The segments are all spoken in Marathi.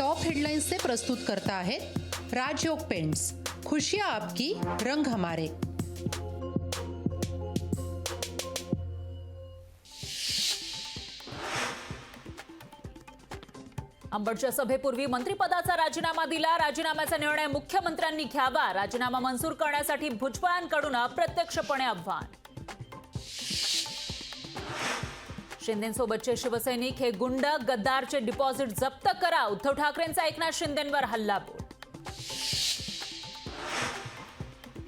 टॉप हेडलाइन्स से प्रस्तुत करता है राजयोग पेंट्स, खुशियां आपकी, रंग हमारे। अंबडच्या सभेपूर्वी मंत्रिपदाचा राजीनामा दिला। राजीनाम्याचा निर्णय मुख्यमंत्र्यांनी घ्यावा। राजीनामा मंजूर करण्यासाठी भुजबळांकडून अप्रत्यक्षपणे आव्हान। शिंदेंसोबतचे शिवसैनिक हे गुंड, गद्दारचे डिपॉझिट जप्त करा। उद्धव ठाकरेंचा एकनाथ शिंदेंवर हल्लाबोल।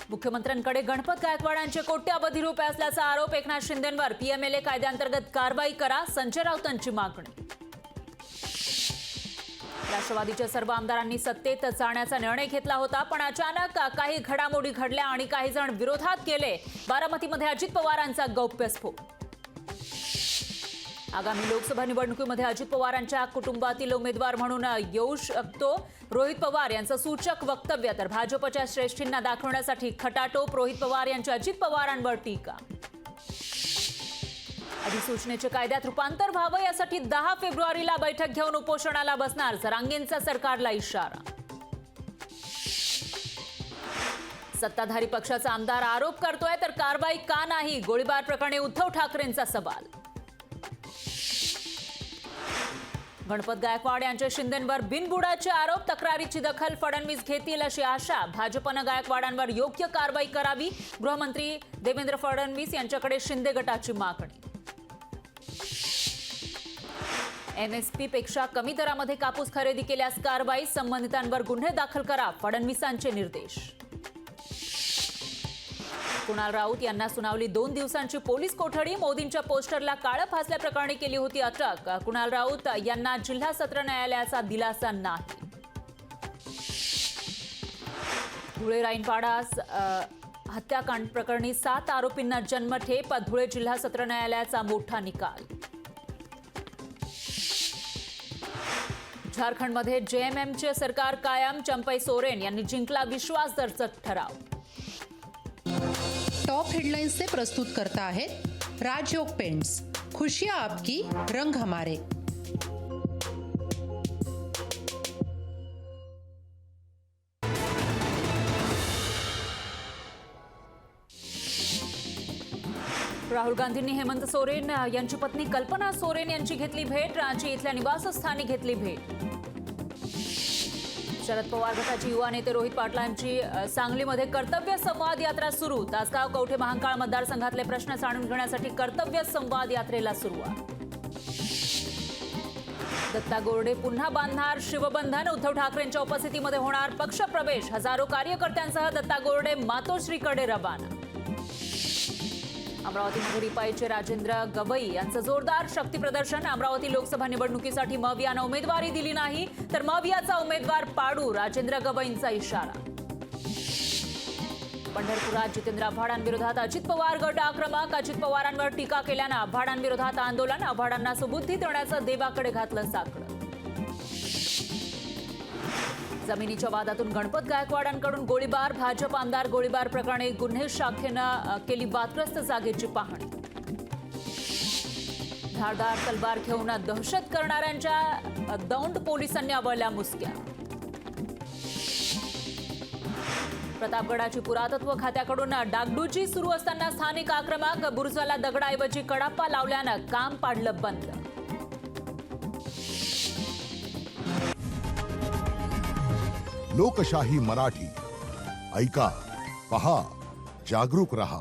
मुख्यमंत्र्यांकडे गणपत गायकवाडांचे कोट्यावधी रुपये असल्याचा आरोप। एकनाथ शिंदेंवर पीएमएलए कायद्याअंतर्गत कारवाई करा, संजय राऊतांची मागणी। राष्ट्रवादीच्या सर्व आमदारांनी सत्तेत जाण्याचा निर्णय घेतला होता, पण अचानक काही घडामोडी घडल्या आणि काही जण विरोधात गेले। बारामतीमध्ये अजित पवारांचा गौप्यस्फोट। आगामी लोकसभा निवडणुकीमध्ये अजित पवारांच्या कुटुंबातील उमेदवार म्हणून येऊ शकतो रोहित पवार यांचं सूचक वक्तव्य। तर भाजपच्या श्रेष्ठींना दाखवण्यासाठी खटाटोप, रोहित पवार यांची अजित पवारांवर टीका। अधिसूचनेचे कायद्यात रूपांतर व्हावं यासाठी 10 फेब्रुवारीला बैठक घेऊन उपोषणाला बसणार, जरांगेंचा सरकारला इशारा। सत्ताधारी पक्षाचा आमदार आरोप करतोय तर कारवाई का नाही, गोळीबार प्रकरणी उद्धव ठाकरेंचा सवाल। गणपत गायकवाड यांच्या शिंदेंवर बिनबुडाचे आरोप, तक्रारीची दखल फडणवीस घेतील अशी आशा। भाजपनं गायकवाडांवर योग्य कारवाई करावी, गृहमंत्री देवेंद्र फडणवीस यांच्याकडे शिंदे गटाची मागणी। एमएसपी पेक्षा कमी दरामध्ये कापूस खरेदी केल्यास कारवाई, संबंधितांवर गुन्हे दाखल करा, फडणवीसांचे निर्देश। कुणाल राऊत यांना सुनावली 2 दिवसांची पोलीस कोठडी। मोदींच्या पोस्टरला काळं फासल्याप्रकरणी केली होती अटक। कुणाल राऊत यांना जिल्हा सत्र न्यायालयाचा दिलासा नाही। धुळे राईनपाडा हत्याकांड प्रकरणी 7 आरोपींना जन्मठेप। धुळे जिल्हा सत्र न्यायालयाचा मोठा निकाल। झारखंडमध्ये जेएमएमचे सरकार कायम, चंपई सोरेन यांनी जिंकला विश्वासदर्शक ठराव। टॉप हेडलाइन्स से प्रस्तुत करता है राजयोग पेंट्स, खुशियां आपकी, रंग हमारे। राहुल गांधींनी हेमंत सोरेन यांची पत्नी कल्पना सोरेन यांची घेतली भेट। रांची इथल्या निवासस्थानी घेतली भेट। शरद पवार गटाचे युवा नेते रोहित पाटलांची सांगलीमध्ये कर्तव्य संवाद यात्रा सुरू। तासगाव, कवठे, महांकाळ मतदारसंघातले प्रश्न जाणून घेण्यासाठी कर्तव्य संवाद यात्रेला सुरुवात। दत्ता गोरडे पुन्हा बांधणार शिवबंधन, उद्धव ठाकरेंच्या उपस्थितीमध्ये होणार पक्षप्रवेश। हजारो कार्यकर्त्यांसह दत्ता गोरडे मातोश्रीकडे रवाना। अमरावतीमध्ये रिपाईचे राजेंद्र गवई यांचं जोरदार शक्ती प्रदर्शन। अमरावती लोकसभा निवडणुकीसाठी मवियानं उमेदवारी दिली नाही तर मवियाचा उमेदवार पाडू, राजेंद्र गवईंचा इशारा। पंढरपुरात जितेंद्र आव्हाडांविरोधात अजित पवार गट आक्रमक। अजित पवारांवर टीका केल्यानं आव्हाडांविरोधात आंदोलन। आव्हाडांना सुबुद्धी देण्याचं देवाकडे घातलं साकडं। जमिनीच्या वादातून गणपत गायकवाडांकडून गोळीबार। भाजप आमदार गोळीबार प्रकरणी गुन्हे शाखेनं केली वादग्रस्त जागेची पाहणी। धारदार तलवार घेऊन दहशत करणाऱ्यांच्या दौंड पोलिसांनी आवळल्या मुसक्या। प्रतापगडाची पुरातत्व खात्याकडून डागडुजी सुरू असताना स्थानिक आक्रमक। बुरुजाला दगडाऐवजी कडापा लावल्यानं काम पाडलं बंद। लोकशाही मराठी, ऐका, पहा, जागरूक रहा।